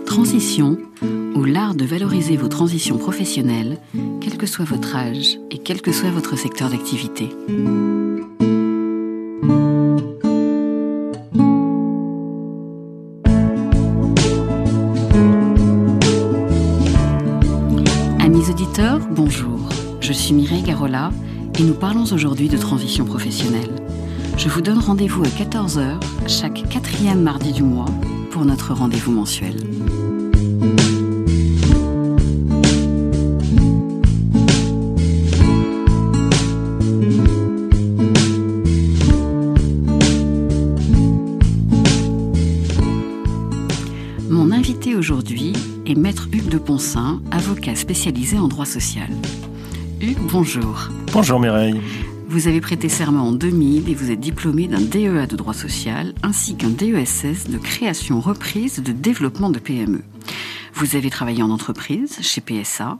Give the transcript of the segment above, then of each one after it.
Transition, ou l'art de valoriser vos transitions professionnelles, quel que soit votre âge et quel que soit votre secteur d'activité. Amis auditeurs, bonjour. Je suis Mireille Garola et nous parlons aujourd'hui de transition professionnelle. Je vous donne rendez-vous à 14h, chaque 4e mardi du mois, pour notre rendez-vous mensuel. Mon invité aujourd'hui est Maître Hugues de Poncin, avocat spécialisé en droit social. Hugues, bonjour. Bonjour Mireille. Vous avez prêté serment en 2000 et vous êtes diplômé d'un DEA de droit social ainsi qu'un DESS de création reprise de développement de PME. Vous avez travaillé en entreprise, chez PSA,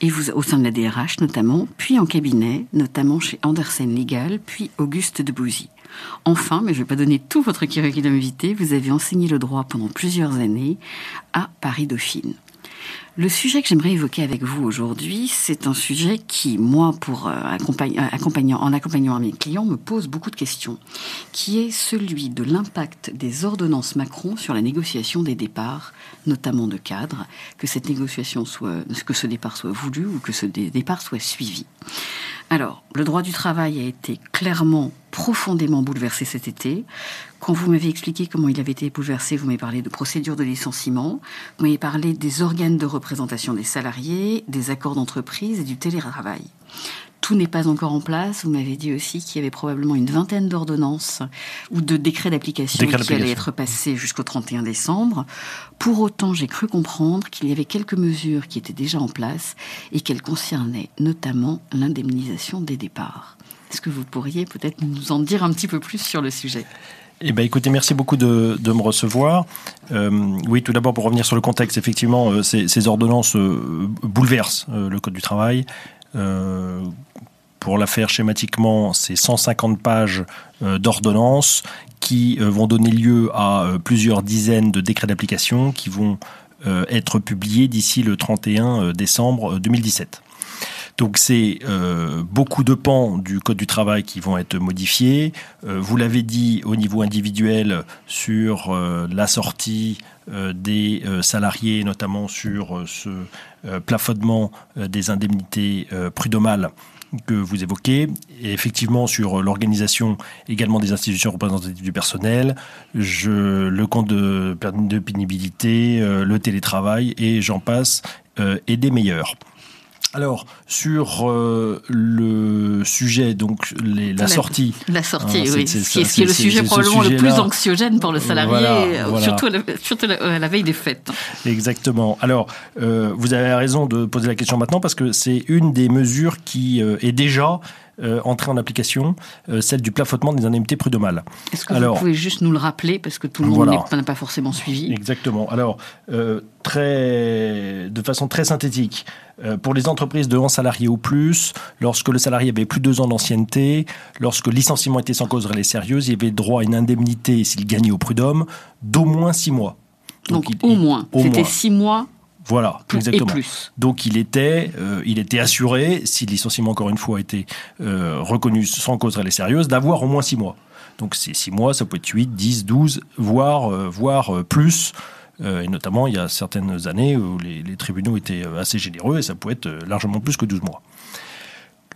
et au sein de la DRH notamment, puis en cabinet, notamment chez Andersen Legal, puis Auguste Debouzy. Enfin, mais je ne vais pas donner tout votre curriculum vitae, vous avez enseigné le droit pendant plusieurs années à Paris-Dauphine. Le sujet que j'aimerais évoquer avec vous aujourd'hui, c'est un sujet qui, moi, en accompagnant mes clients, me pose beaucoup de questions, qui est celui de l'impact des ordonnances Macron sur la négociation des départs, notamment de cadres, que ce départ soit voulu ou que ce départ soit suivi. Alors, le droit du travail a été clairement, profondément bouleversé cet été. Quand vous m'avez expliqué comment il avait été bouleversé, vous m'avez parlé de procédure de licenciement, vous m'avez parlé des organes de représentation des salariés, des accords d'entreprise et du télétravail. Tout n'est pas encore en place. Vous m'avez dit aussi qu'il y avait probablement une vingtaine d'ordonnances ou de décrets d'application qui allaient être passés jusqu'au 31 décembre. Pour autant, j'ai cru comprendre qu'il y avait quelques mesures qui étaient déjà en place et qu'elles concernaient notamment l'indemnisation des départs. Est-ce que vous pourriez peut-être nous en dire un petit peu plus sur le sujet ? Eh bien, écoutez, merci beaucoup de me recevoir. Oui, tout d'abord, pour revenir sur le contexte, effectivement, ces ordonnances bouleversent le Code du travail. Pour la faire schématiquement, c'est 150 pages d'ordonnances qui vont donner lieu à plusieurs dizaines de décrets d'application qui vont être publiés d'ici le 31 décembre 2017. Donc c'est beaucoup de pans du Code du travail qui vont être modifiés. Vous l'avez dit, au niveau individuel, sur la sortie des salariés, notamment sur ce plafonnement des indemnités prud'homales que vous évoquez, et effectivement sur l'organisation également des institutions représentatives du personnel, le compte de pénibilité, le télétravail, et j'en passe, et des meilleurs. Alors, sur le sujet, donc la sortie. La sortie, oui. Ce qui est le sujet probablement le plus anxiogène pour le salarié, voilà. Surtout à la veille des fêtes. Exactement. Alors, vous avez raison de poser la question maintenant, parce que c'est une des mesures qui est déjà entrée en application, celle du plafonnement des indemnités prud'homales. Est-ce que vous pouvez juste nous le rappeler, parce que tout le monde n'a pas forcément suivi. Exactement. Alors, de façon très synthétique, pour les entreprises de 11 salariés ou plus, lorsque le salarié avait plus de 2 ans d'ancienneté, lorsque le licenciement était sans cause réelle et sérieuse, il avait droit à une indemnité, s'il gagnait au prud'homme, d'au moins 6 mois. Donc au moins. C'était 6 mois. Voilà, exactement. Et plus. Donc il était assuré, si le licenciement encore une fois était reconnu sans cause réelle et sérieuse, d'avoir au moins 6 mois. Donc ces 6 mois, ça peut être 8, 10, 12, voire plus. Et notamment, il y a certaines années où les tribunaux étaient assez généreux et ça pouvait être largement plus que 12 mois.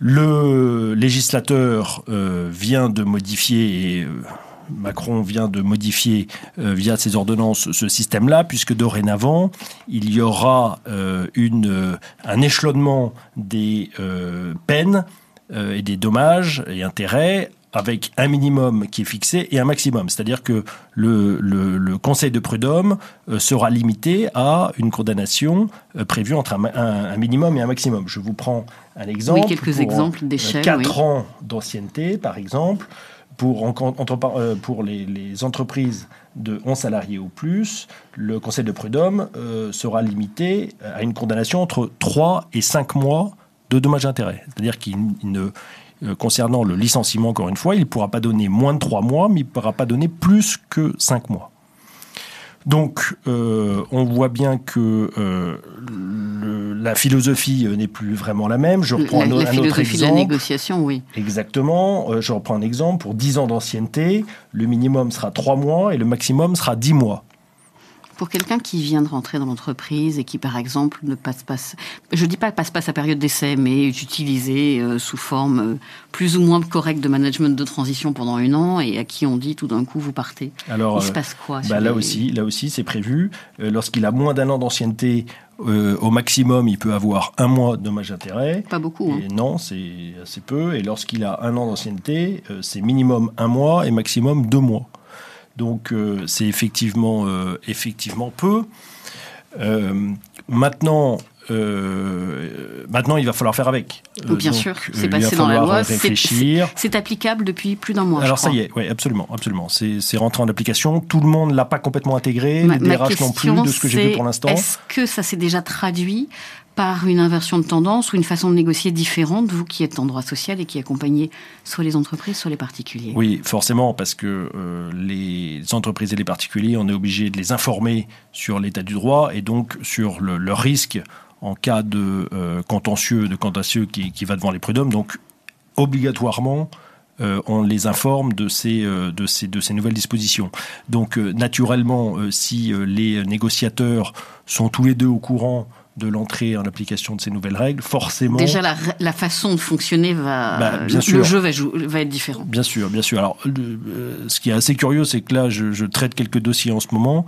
Le législateur vient de modifier, et Macron vient de modifier via ses ordonnances ce système-là, puisque dorénavant, il y aura un échelonnement des peines et des dommages et intérêts avec un minimum qui est fixé et un maximum. C'est-à-dire que le conseil de prud'homme sera limité à une condamnation prévue entre un minimum et un maximum. Je vous prends un exemple. Oui, quelques exemples d'échelle. 4 ans d'ancienneté, par exemple. pour les entreprises de 11 salariés ou plus, le Conseil de prud'homme sera limité à une condamnation entre 3 et 5 mois de dommages et intérêts. C'est-à-dire concernant le licenciement, encore une fois, il ne pourra pas donner moins de 3 mois, mais il ne pourra pas donner plus que 5 mois. Donc, on voit bien que la philosophie n'est plus vraiment la même. Je reprends un autre exemple. La philosophie de la négociation, oui. Exactement. Je reprends un exemple. Pour 10 ans d'ancienneté, le minimum sera 3 mois et le maximum sera 10 mois. Pour quelqu'un qui vient de rentrer dans l'entreprise et qui, par exemple, ne passe pas... Je ne dis pas passe pas sa période d'essai, mais est utilisé sous forme plus ou moins correcte de management de transition pendant 1 an et à qui on dit tout d'un coup, vous partez. Alors, il se passe quoi là aussi, c'est prévu. Lorsqu'il a moins d'1 an d'ancienneté, au maximum, il peut avoir 1 mois de dommages et intérêts. Pas beaucoup. Hein. Non, c'est assez peu. Et lorsqu'il a 1 an d'ancienneté, c'est minimum 1 mois et maximum 2 mois. Donc, c'est effectivement peu. Maintenant, il va falloir faire avec. Bien sûr, c'est passé dans la loi. Réfléchir. C'est applicable depuis plus d'1 mois. Alors ça y est, oui, absolument. C'est rentré en application. Tout le monde ne l'a pas complètement intégré, les DRH non plus, de ce que j'ai vu pour l'instant. Est-ce que ça s'est déjà traduit par une inversion de tendance ou une façon de négocier différente, vous qui êtes en droit social et qui accompagnez soit les entreprises, soit les particuliers? Oui, forcément, parce que les entreprises et les particuliers, on est obligé de les informer sur l'état du droit et donc sur leur risque en cas de contentieux qui va devant les prud'hommes. Donc, obligatoirement, on les informe de ces nouvelles dispositions. Donc, naturellement, si les négociateurs sont tous les deux au courant de l'entrée en application de ces nouvelles règles, forcément... Déjà, la façon de fonctionner le jeu va être différent. Bien sûr. Alors, ce qui est assez curieux, c'est que là, je traite quelques dossiers en ce moment,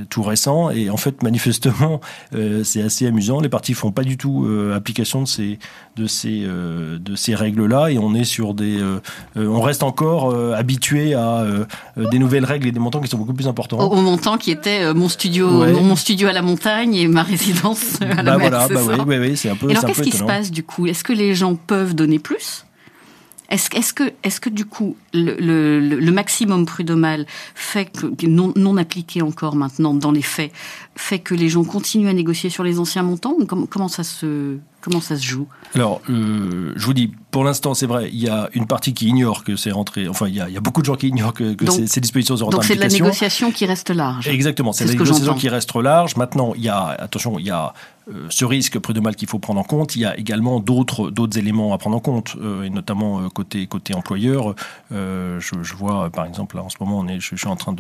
tout récent, et en fait, manifestement, c'est assez amusant. Les parties font pas du tout application de ces règles-là, et on est sur on reste encore habitué à des nouvelles règles et des montants qui sont beaucoup plus importants. Au montant qui était mon studio à la montagne et ma résidence à la mer, oui, c'est un peu. Et alors, qu'est-ce qui se passe du coup? Est-ce que les gens peuvent donner plus? Est-ce que du coup, le maximum prud'homal fait que, non appliqué encore maintenant dans les faits, fait que les gens continuent à négocier sur les anciens montants? Comment ça se joue? Alors, je vous dis, pour l'instant, c'est vrai, il y a une partie qui ignore que c'est rentré. Enfin, il y a beaucoup de gens qui ignorent que ces dispositions sont rentrées en application. Donc, c'est de la négociation qui reste large. Exactement, c'est de la négociation qui reste large. Maintenant, il y a ce risque prud'homal qu'il faut prendre en compte. Il y a également d'autres éléments à prendre en compte, et notamment côté employeur. Je vois, par exemple, là, en ce moment, je suis en train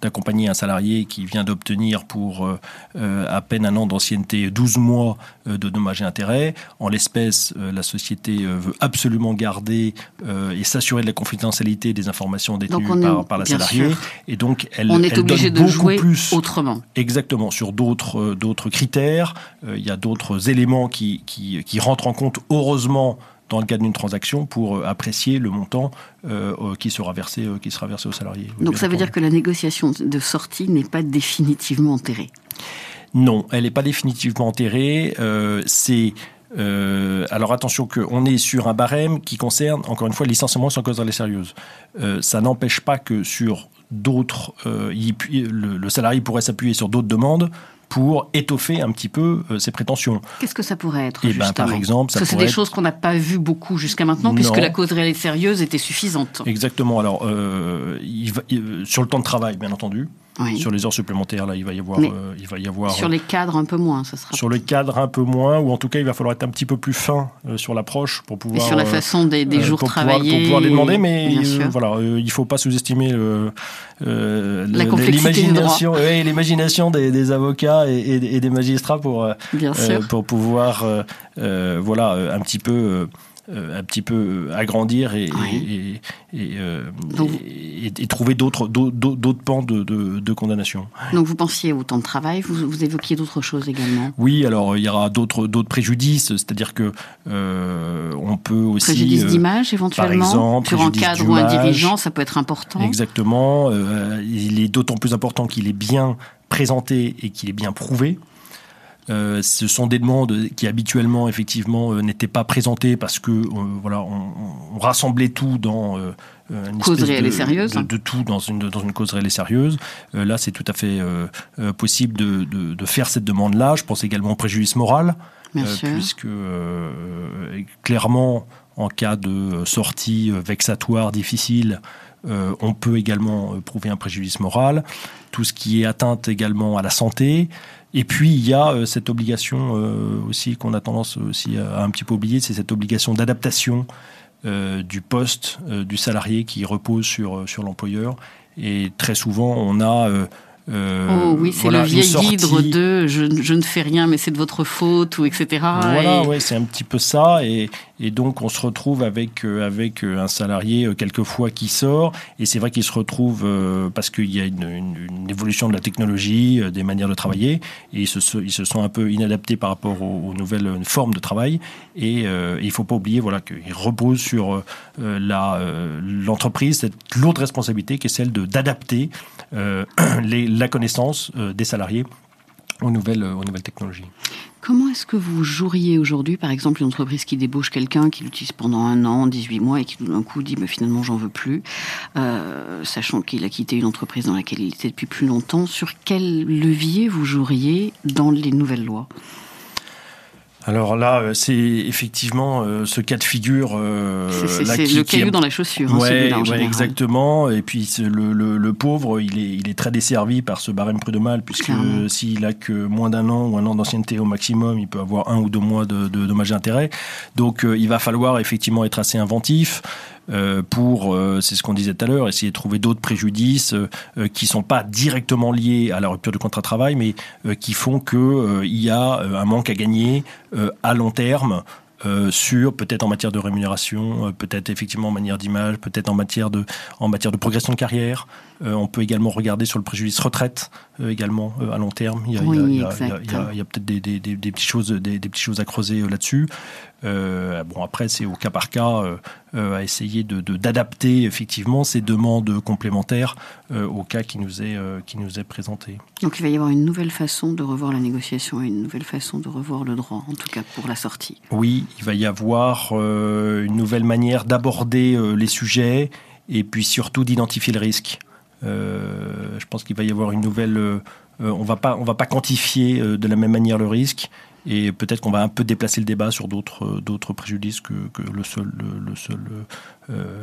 d'accompagner un salarié qui vient d'obtenir pour à peine 1 an d'ancienneté 12 mois de dommages et intérêts. En l'espèce, la société veut absolument garder et s'assurer de la confidentialité des informations détenues par la salariée. Sûr. Et donc, elle est obligée de jouer plus autrement. Exactement, sur d'autres critères. Il y a d'autres éléments qui rentrent en compte, heureusement, dans le cadre d'une transaction pour apprécier le montant qui sera versé aux salariés. Donc ça veut dire que la négociation de sortie n'est pas définitivement enterrée? Non, elle n'est pas définitivement enterrée. Alors attention qu'on est sur un barème qui concerne, encore une fois, le licenciement sans cause réelle et sérieuse. Ça n'empêche pas que sur d'autres, le salarié pourrait s'appuyer sur d'autres demandes pour étoffer un petit peu ses prétentions. Qu'est-ce que ça pourrait être, justement? Par exemple, ça c'est des choses qu'on n'a pas vues beaucoup jusqu'à maintenant, puisque la cause réelle et sérieuse était suffisante. Exactement. Alors, sur le temps de travail, bien entendu. Oui. Sur les heures supplémentaires, là, il va y avoir. Sur les cadres, un peu moins, ça sera. Sur les cadres, un peu moins, ou en tout cas, il va falloir être un petit peu plus fin sur l'approche pour pouvoir. Et sur la façon des jours travaillés. Pour pouvoir les demander, mais il ne faut pas sous-estimer l'imagination des avocats et des magistrats pour pouvoir, un petit peu agrandir et trouver d'autres pans de condamnation. Donc vous pensiez au temps de travail, vous évoquiez d'autres choses également? Oui, alors il y aura d'autres préjudices, c'est-à dire que on peut aussi... Préjudice d'image éventuellement, par exemple, sur un cadre ou un dirigeant, ça peut être important. Exactement, il est d'autant plus important qu'il est bien présenté et qu'il est bien prouvé. Ce sont des demandes qui habituellement, effectivement, n'étaient pas présentées parce que on rassemblait tout dans une cause réelle et sérieuse. De tout dans une cause réelle et sérieuse. Là, c'est tout à fait possible de faire cette demande-là. Je pense également au préjudice moral, puisque clairement, en cas de sortie vexatoire, difficile, on peut également prouver un préjudice moral. Tout ce qui est atteinte également à la santé. Et puis, il y a cette obligation aussi qu'on a tendance aussi à un petit peu oublier, c'est cette obligation d'adaptation du poste du salarié qui repose sur l'employeur. Et très souvent, on a... c'est le vieil hydre de je ne fais rien, mais c'est de votre faute, ou etc. Voilà, c'est un petit peu ça. Et donc, on se retrouve avec un salarié quelquefois qui sort. Et c'est vrai qu'il se retrouve parce qu'il y a une évolution de la technologie, des manières de travailler. Et ils se sont un peu inadaptés par rapport aux nouvelles formes de travail. Et il ne faut pas oublier qu'ils reposent sur l'entreprise, cette lourde responsabilité qui est celle d'adapter la connaissance des salariés aux nouvelles technologies. Comment est-ce que vous joueriez aujourd'hui, par exemple, une entreprise qui débauche quelqu'un, qui l'utilise pendant 1 an, 18 mois, et qui tout d'un coup dit finalement j'en veux plus, sachant qu'il a quitté une entreprise dans laquelle il était depuis plus longtemps, sur quel levier vous joueriez dans les nouvelles lois ? Alors là, c'est effectivement ce cas de figure. C'est le caillou dans la chaussure, celui-là en général. Exactement. Et puis le pauvre, il est très desservi par ce barème prud'homal, puisque s'il a que moins d'1 an ou 1 an d'ancienneté au maximum, il peut avoir 1 ou 2 mois de dommages et intérêts. Donc il va falloir effectivement être assez inventif. Pour, c'est ce qu'on disait tout à l'heure, essayer de trouver d'autres préjudices qui sont pas directement liés à la rupture du contrat de travail, mais qui font que il y a un manque à gagner à long terme. Peut-être en matière de rémunération, peut-être effectivement en matière d'image, peut-être en matière de progression de carrière. On peut également regarder sur le préjudice retraite également à long terme. Il y a peut-être des petites choses à creuser là-dessus. Après c'est au cas par cas à essayer d'adapter effectivement ces demandes complémentaires au cas qui nous est présenté. Donc il va y avoir une nouvelle façon de revoir la négociation et une nouvelle façon de revoir le droit, en tout cas pour la sortie. Oui, il va y avoir une nouvelle manière d'aborder les sujets et puis surtout d'identifier le risque. Je pense qu'il va y avoir une nouvelle... on va pas quantifier de la même manière le risque. Et peut-être qu'on va un peu déplacer le débat sur d'autres préjudices que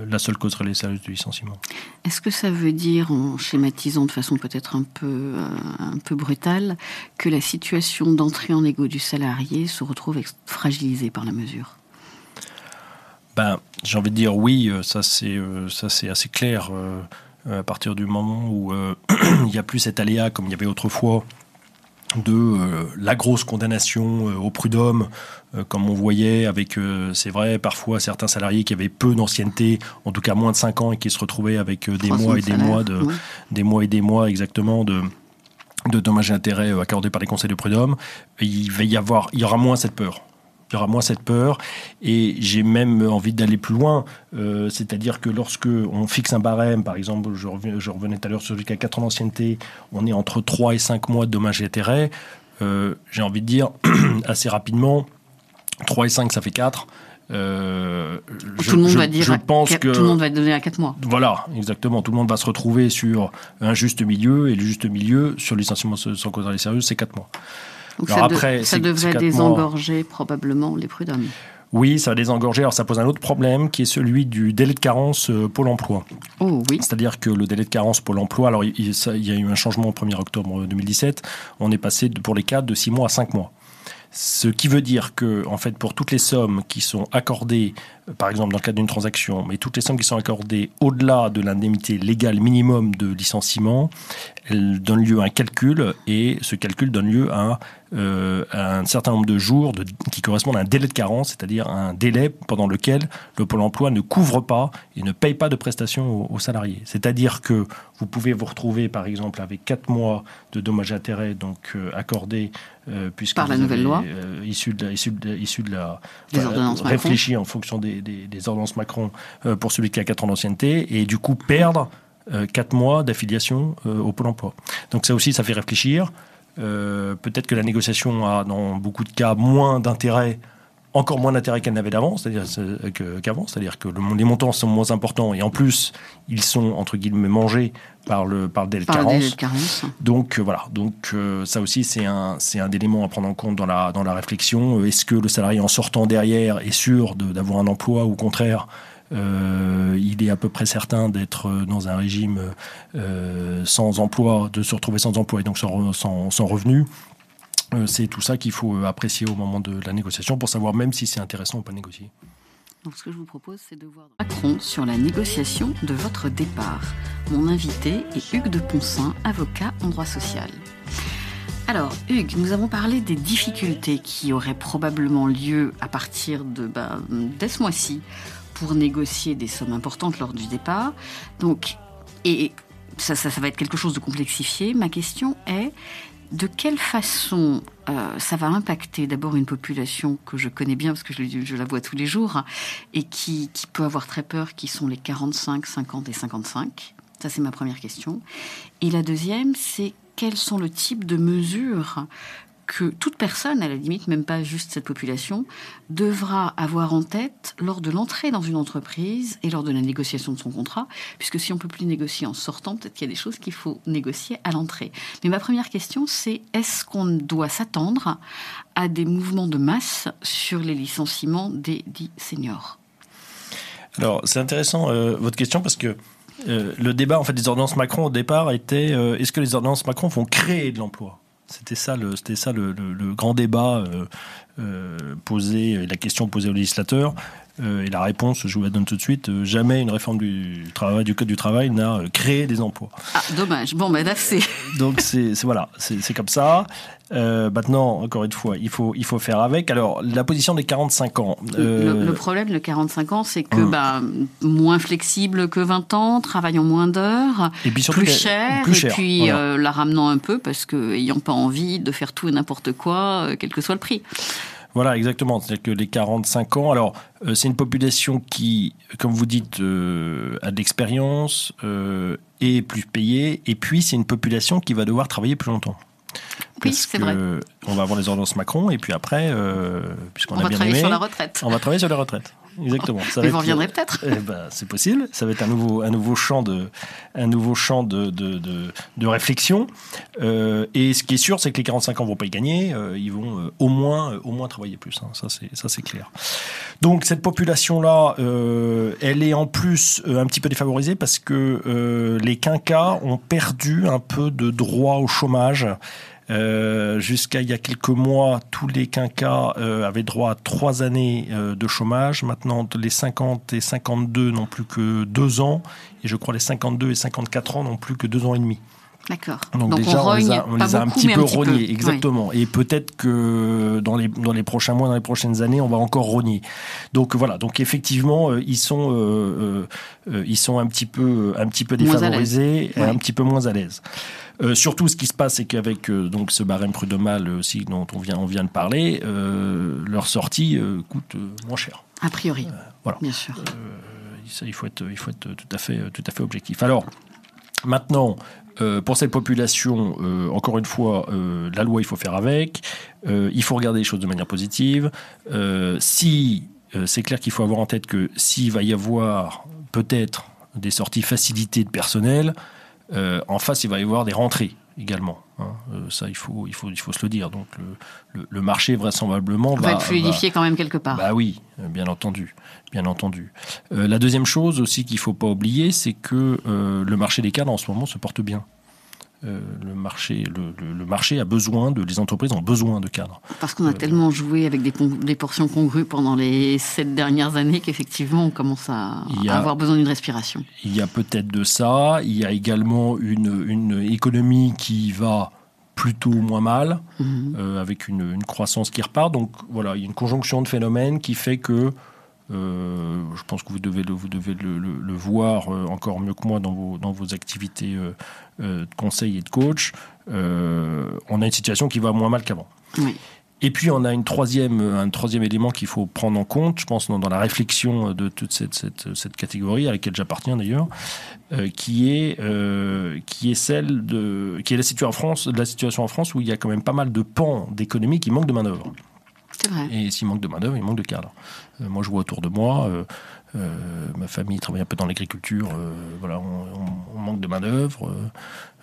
la seule cause réelle et sérieuse du licenciement. Est-ce que ça veut dire, en schématisant de façon peut-être un peu brutale, que la situation d'entrée en négo du salarié se retrouve fragilisée par la mesure ? J'ai envie de dire oui, ça c'est assez clair. À partir du moment où il n'y a plus cet aléa comme il y avait autrefois, de la grosse condamnation au prud'homme, comme on voyait avec, c'est vrai, parfois certains salariés qui avaient peu d'ancienneté, en tout cas moins de 5 ans, et qui se retrouvaient avec des mois et des mois exactement de dommages et intérêts accordés par les conseils de prud'homme. Il y aura moins cette peur. Il y aura moins cette peur, et j'ai même envie d'aller plus loin, c'est-à-dire que lorsque on fixe un barème, par exemple, je revenais tout à l'heure sur celui qui a 4 ans d'ancienneté, on est entre 3 et 5 mois de dommages et intérêts, j'ai envie de dire assez rapidement, 3 et 5 ça fait 4. Tout le monde va dire tout le monde va être donné à 4 mois. Voilà, exactement. Tout le monde va se retrouver sur un juste milieu, et le juste milieu sur le licenciement sans cause réelle et sérieuse, c'est 4 mois. Donc ça devrait désengorger probablement les prud'hommes. Oui, ça va désengorger. Alors ça pose un autre problème qui est celui du délai de carence Pôle emploi. Oh oui. C'est-à-dire que le délai de carence Pôle emploi, alors il y a eu un changement au 1er octobre 2017, on est passé pour les cadres de 6 mois à 5 mois. Ce qui veut dire que, en fait, pour toutes les sommes qui sont accordées, par exemple dans le cadre d'une transaction, mais toutes les sommes qui sont accordées au-delà de l'indemnité légale minimum de licenciement, elles donnent lieu à un calcul, et ce calcul donne lieu à un certain nombre de jours qui correspondent à un délai de carence, c'est-à-dire un délai pendant lequel le Pôle emploi ne couvre pas et ne paye pas de prestations aux salariés. C'est-à-dire que vous pouvez vous retrouver, par exemple, avec 4 mois de dommages et intérêts accordés puisque par la nouvelle loi issue de la des ordonnances réfléchie en fonction des ordonnances Macron pour celui qui a 4 ans d'ancienneté, et du coup perdre 4 mois d'affiliation au Pôle emploi. Donc ça aussi, ça fait réfléchir. Peut-être que la négociation a, dans beaucoup de cas, moins d'intérêt, encore moins d'intérêt qu'elle n'avait qu'avant, c'est-à-dire que les montants sont moins importants et en plus, ils sont, entre guillemets, mangés par le délai de carence. Donc, voilà. Donc, ça aussi, c'est un élément à prendre en compte dans la réflexion. Est-ce que le salarié, en sortant derrière, est sûr d'avoir un emploi ou au contraire, il est à peu près certain d'être dans un régime sans emploi, de se retrouver sans emploi et donc sans revenu. C'est tout ça qu'il faut apprécier au moment de la négociation pour savoir même si c'est intéressant ou pas de négocier. Donc ce que je vous propose, c'est de voir Macron sur la négociation de votre départ. Mon invité est Hugues de Poncin, avocat en droit social. Alors, Hugues, nous avons parlé des difficultés qui auraient probablement lieu à partir dès ce mois-ci pour négocier des sommes importantes lors du départ. Donc, et ça va être quelque chose de complexifié. Ma question est, de quelle façon ça va impacter d'abord une population que je connais bien, parce que je la vois tous les jours, et qui peut avoir très peur, qui sont les 45, 50 et 55. Ça, c'est ma première question. Et la deuxième, c'est quels sont le type de mesures que toute personne, à la limite, même pas juste cette population, devra avoir en tête lors de l'entrée dans une entreprise et lors de la négociation de son contrat, puisque si on ne peut plus négocier en sortant, peut-être qu'il y a des choses qu'il faut négocier à l'entrée. Mais ma première question, c'est est-ce qu'on doit s'attendre à des mouvements de masse sur les licenciements des dits seniors ? Alors, c'est intéressant votre question parce que le débat en fait, des ordonnances Macron au départ était est-ce que les ordonnances Macron vont créer de l'emploi ? C'était ça le grand débat posé, la question posée aux législateurs. Et la réponse, je vous la donne tout de suite, jamais une réforme du Code du travail n'a créé des emplois. Ah, dommage. Bon, là, c'est... Donc, c'est comme ça. Maintenant, encore une fois, il faut faire avec. Alors, la position des 45 ans. Le problème, le 45 ans, c'est que moins flexible que 20 ans, travaillant moins d'heures, et puis surtout plus cher, et puis voilà. La ramenant un peu parce qu'ayant pas envie de faire tout et n'importe quoi, quel que soit le prix. Voilà, exactement. C'est-à-dire que les 45 ans, alors c'est une population qui, comme vous dites, a de l'expérience, est plus payée, et puis c'est une population qui va devoir travailler plus longtemps. Oui, c'est vrai. On va avoir les ordonnances Macron, et puis après, puisqu'on a bien aimé... On va travailler sur la retraite. On va travailler sur la retraite. Exactement. Mais vous reviendrez peut-être. C'est possible. Ça va être un nouveau champ de réflexion. Et ce qui est sûr, c'est que les 45 ans vont pas y gagner. Ils vont au moins travailler plus. Hein. Ça c'est clair. Donc cette population-là, elle est en plus un petit peu défavorisée parce que les quinquas ont perdu un peu de droit au chômage. Jusqu'à il y a quelques mois, tous les quinquas avaient droit à 3 années de chômage. Maintenant, les 50 et 52 n'ont plus que 2 ans. Et je crois les 52 et 54 ans n'ont plus que 2 ans et demi. D'accord. Donc déjà, on les a un petit peu rognés. Exactement. Oui. Et peut-être que dans les prochains mois, dans les prochaines années, on va encore rogner. Donc voilà. Donc effectivement, ils sont un petit peu défavorisés et un petit peu moins à l'aise. Surtout, ce qui se passe, c'est qu'avec donc ce barème prud'homal aussi dont on vient de parler, leur sortie coûte moins cher. A priori. Voilà. Bien sûr. Ça, il faut être tout à fait objectif. Alors maintenant. Pour cette population, encore une fois, la loi, il faut faire avec. Il faut regarder les choses de manière positive. C'est clair qu'il faut avoir en tête que s'il va y avoir peut-être des sorties facilitées de personnel, en face, il va y avoir des rentrées également. Hein. Ça, il faut se le dire. Donc, le marché, vraisemblablement, va être fluidifié quand même quelque part. Bah oui, bien entendu. La deuxième chose aussi qu'il ne faut pas oublier, c'est que le marché des cadres, en ce moment, se porte bien. Le marché a besoin les entreprises ont besoin de cadres. Parce qu'on a tellement joué avec des portions congrues pendant les 7 dernières années qu'effectivement on commence à avoir besoin d'une respiration. Il y a peut-être de ça. Il y a également une économie qui va plutôt moins mal, avec une croissance qui repart. Donc voilà, il y a une conjonction de phénomènes qui fait que je pense que vous devez le voir encore mieux que moi dans vos activités de conseil et de coach. On a une situation qui va moins mal qu'avant. Oui. Et puis, on a un troisième élément qu'il faut prendre en compte, je pense, dans la réflexion de toute cette catégorie, à laquelle j'appartiens d'ailleurs, qui est la situation en France où il y a quand même pas mal de pans d'économie qui manquent de main-d'œuvre. C'est vrai. Et s'il manque de main-d'œuvre, il manque de cadres. Moi, je vois autour de moi, ma famille travaille un peu dans l'agriculture, voilà, on manque de main-d'œuvre.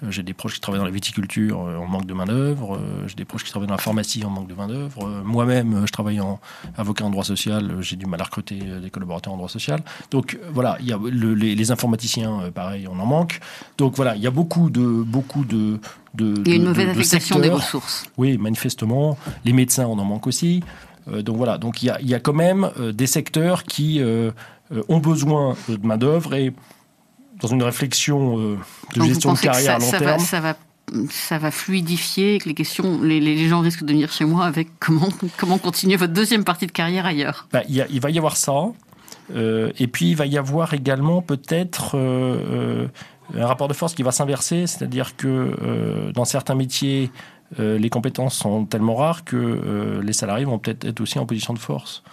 J'ai des proches qui travaillent dans la viticulture, on manque de main-d'œuvre. J'ai des proches qui travaillent dans la pharmacie, on manque de main-d'œuvre. Moi-même, je travaille en avocat en droit social, j'ai du mal à recruter des collaborateurs en droit social. Donc voilà, il y a les informaticiens, pareil, on en manque. Donc voilà, il y a beaucoup de il y a une mauvaise affectation des ressources. Oui, manifestement. Les médecins, on en manque aussi. Donc voilà, donc il y a quand même des secteurs qui ont besoin de main-d'œuvre et dans une réflexion de gestion de carrière à long terme. Ça va fluidifier que les gens risquent de venir chez moi avec comment continuer votre deuxième partie de carrière ailleurs. Il va y avoir ça. Et puis il va y avoir également peut-être un rapport de force qui va s'inverser, c'est-à-dire que dans certains métiers, les compétences sont tellement rares que les salariés vont peut-être être aussi en position de force.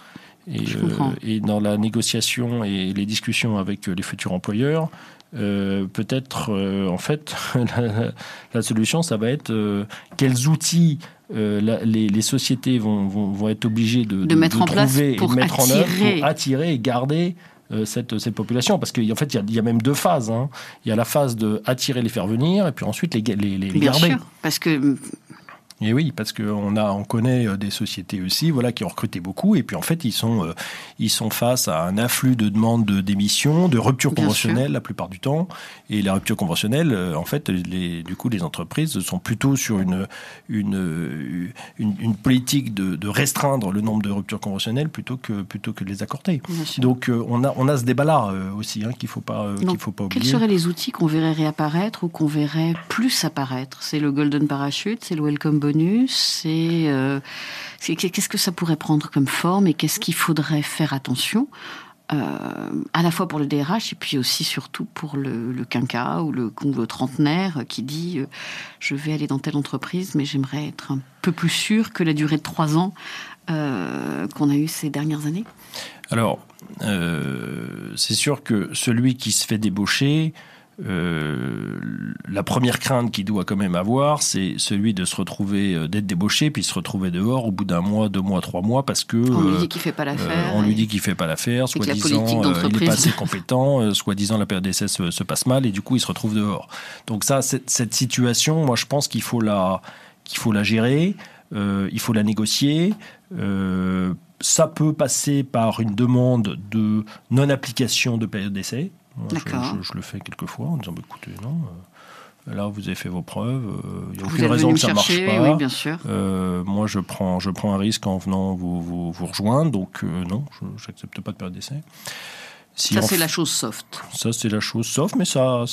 Et dans la négociation et les discussions avec les futurs employeurs, peut-être, en fait, la solution, ça va être quels outils les sociétés vont être obligées de mettre en trouver place pour et de mettre en œuvre pour attirer et garder cette population. Parce qu'en fait, il y a même deux phases. Hein. Il y a la phase de attirer, les faire venir, et puis ensuite les garder. Bien sûr, parce que... Et oui, parce qu'on connaît des sociétés aussi, voilà, qui ont recruté beaucoup, et puis en fait, ils sont face à un afflux de demandes de démission, de ruptures conventionnelles la plupart du temps. Et la rupture conventionnelle, en fait, du coup, les entreprises sont plutôt sur une politique de restreindre le nombre de ruptures conventionnelles plutôt que de les accorder. Donc, on a ce débat-là aussi, hein, qu'il faut pas oublier. Quels seraient les outils qu'on verrait réapparaître ou qu'on verrait plus apparaître ? C'est le Golden Parachute, c'est le Welcome Bonus, qu'est-ce que ça pourrait prendre comme forme et qu'est-ce qu'il faudrait faire attention à la fois pour le DRH et puis aussi surtout pour le quinquat ou le trentenaire qui dit je vais aller dans telle entreprise mais j'aimerais être un peu plus sûr que la durée de 3 ans qu'on a eue ces dernières années. Alors, c'est sûr que celui qui se fait débaucher, la première crainte qu'il doit quand même avoir, c'est celui de se retrouver, d'être débauché, puis se retrouver dehors au bout d'un mois, 2 mois, 3 mois, parce que on lui dit qu'il fait pas l'affaire. On lui dit qu'il fait pas l'affaire, soi-disant il n'est pas assez compétent, soi-disant la période d'essai se passe mal, et du coup il se retrouve dehors. Donc ça, cette situation, moi je pense qu'il faut la gérer, il faut la négocier. Ça peut passer par une demande de non-application de période d'essai. Moi, je le fais quelquefois en disant écoutez, non, là vous avez fait vos preuves, il n'y a aucune raison que ça ne marche pas. Oui, bien sûr. Moi, je prends un risque en venant vous rejoindre, donc non, je n'accepte pas de période d'essai. C'est la chose soft. Ça, c'est la chose soft, mais ça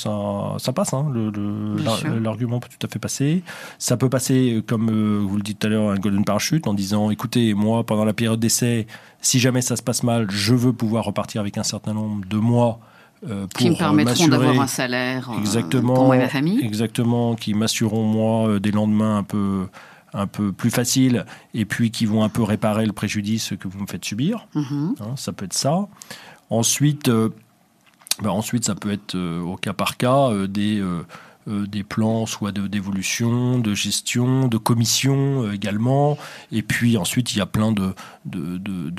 passe. Hein. L'argument peut tout à fait passer. Ça peut passer, comme vous le dites tout à l'heure, un Golden Parachute, en disant, écoutez, moi, pendant la période d'essai, si jamais ça se passe mal, je veux pouvoir repartir avec un certain nombre de mois qui me permettront d'avoir un salaire pour moi et ma famille. Exactement, qui m'assureront, moi, des lendemains un peu plus faciles, et puis qui vont un peu réparer le préjudice que vous me faites subir. Hein, ça peut être ça. Ensuite, ça peut être au cas par cas des plans soit d'évolution, de gestion, de commission également. Et puis ensuite, il y a plein de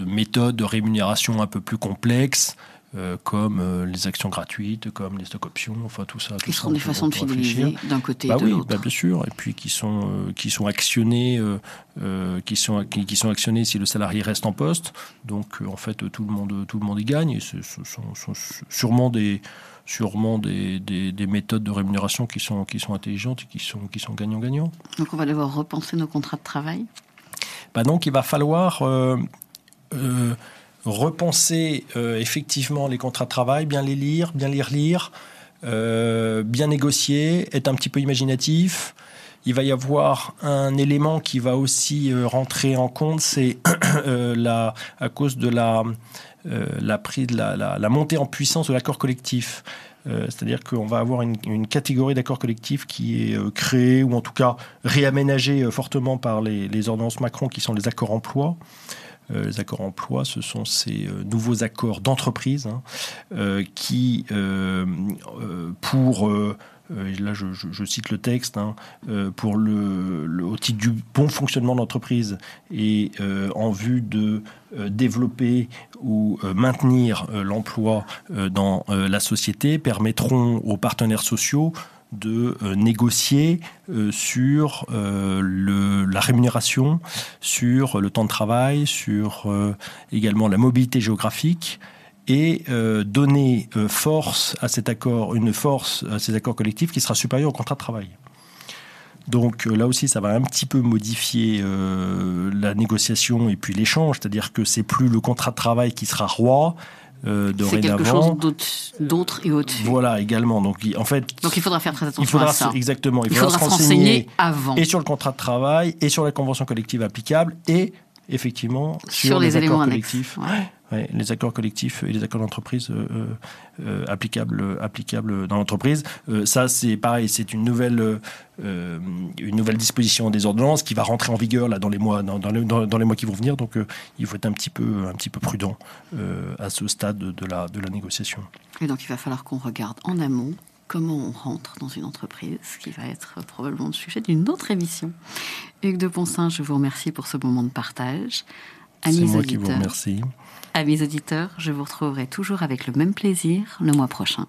méthodes de rémunération un peu plus complexes, comme les actions gratuites, comme les stock options, enfin tout ça. Qui seront des façons de fidéliser d'un côté et de l'autre. Bien sûr, et puis qui sont actionnées, qui sont actionnées si le salarié reste en poste. Donc en fait, tout le monde y gagne. Et ce sont sûrement des méthodes de rémunération qui sont intelligentes et qui sont gagnant-gagnant. Donc on va devoir repenser nos contrats de travail. Donc il va falloir repenser effectivement les contrats de travail, bien les lire, bien les relire, bien négocier, être un petit peu imaginatif. Il va y avoir un élément qui va aussi rentrer en compte, c'est à cause de la montée en puissance de l'accord collectif. C'est-à-dire qu'on va avoir une catégorie d'accords collectifs qui est créée, ou en tout cas réaménagée fortement par les ordonnances Macron, qui sont les accords emploi. Les accords emploi, ce sont ces nouveaux accords d'entreprise qui, pour... là, je cite le texte, pour au titre du bon fonctionnement de l'entreprise et en vue de développer ou maintenir l'emploi dans la société, permettront aux partenaires sociaux de négocier sur la rémunération, sur le temps de travail, sur également la mobilité géographique, et donner force à ces accords collectifs qui sera supérieure au contrat de travail. Donc là aussi, ça va un petit peu modifier la négociation et puis l'échange, c'est-à-dire que c'est plus le contrat de travail qui sera roi. C'est quelque chose d'autre et au-dessus. Voilà, également. Donc il faudra faire très attention à ça. Exactement. Il faudra se renseigner avant. Et sur le contrat de travail, et sur la convention collective applicable, et effectivement sur les accords collectifs. Ouais, les accords collectifs et les accords d'entreprise applicables dans l'entreprise. Ça, c'est pareil, c'est une nouvelle disposition des ordonnances qui va rentrer en vigueur là dans les mois qui vont venir. Donc, il faut être un petit peu prudent à ce stade de la négociation. Et donc, il va falloir qu'on regarde en amont comment on rentre dans une entreprise, ce qui va être probablement le sujet d'une autre émission. Hugues de Ponsins, je vous remercie pour ce moment de partage. C'est moi qui vous remercie. Amis auditeurs, je vous retrouverai toujours avec le même plaisir le mois prochain.